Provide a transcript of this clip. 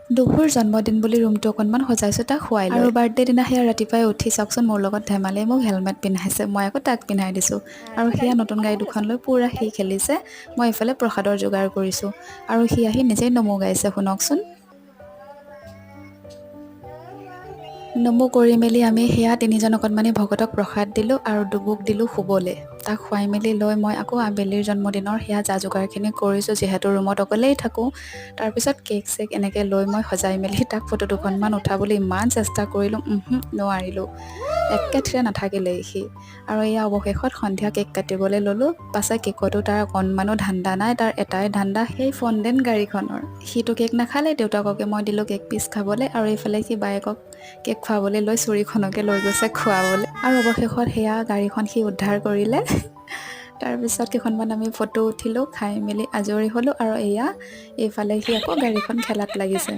দুখুৰ জন্মদিন বুলি ৰুমটো অকণমান সজাইছোঁ, তাক শুৱাই লৈ। আৰু বাৰ্থডে দিনা সেয়া ৰাতিপুৱাই উঠি চাওকচোন মোৰ লগত ধেমালিয়ে মোক হেলমেট পিন্ধাইছে, মই আকৌ তাক পিন্ধাই দিছোঁ। আৰু সেয়া নতুন গাড়ী দুখন লৈ পূৰা সি খেলিছে, মই এইফালে প্ৰসাদৰ যোগাৰ কৰিছোঁ। আৰু সি আহি নিজেই নমো গাইছে, শুনকচোন। নমো কৰি মেলি আমি সেয়া তিনিজন অকণমানি ভকতক প্ৰসাদ দিলোঁ আৰু ডুবুক দিলোঁ শুবলৈ। তাক খুৱাই মেলি লৈ মই আকৌ আবেলিৰ জন্মদিনৰ সেয়া যা যোগাৰখিনি কৰিছোঁ, যিহেতু ৰুমত অকলেই থাকোঁ। তাৰপিছত কেক চেক এনেকৈ লৈ মই সজাই মেলি তাক ফটো দুখনমান উঠাবলৈ ইমান চেষ্টা কৰিলোঁ, নোৱাৰিলোঁ। একেথিৰে নাথাকিলেই সি। আৰু এয়া অৱশেষত সন্ধিয়া কেক কাটিবলৈ ল'লোঁ। পাছে কেকতো তাৰ অকণমানো ধান্দা নাই, তাৰ এটাই ধান্দা সেই ফণ্ডেণ্ট গাড়ীখনৰ। সিটো কেক নাখালে, দেউতাককে মই দিলোঁ কেক পিচ খাবলৈ, আৰু এইফালে সি বায়েকক কেক খুৱাবলৈ লৈ চুৰিখনকে লৈ গৈছে খুৱাবলৈ। আৰু অৱশেষত সেয়া গাড়ীখন সি উদ্ধাৰ কৰিলে। তাৰপিছত কেইখনমান আমি ফটো উঠিলোঁ, খাই মেলি আজৰি হ'লোঁ। আৰু এইফালে সি আকৌ গাড়ীখন খেলাত লাগিছে।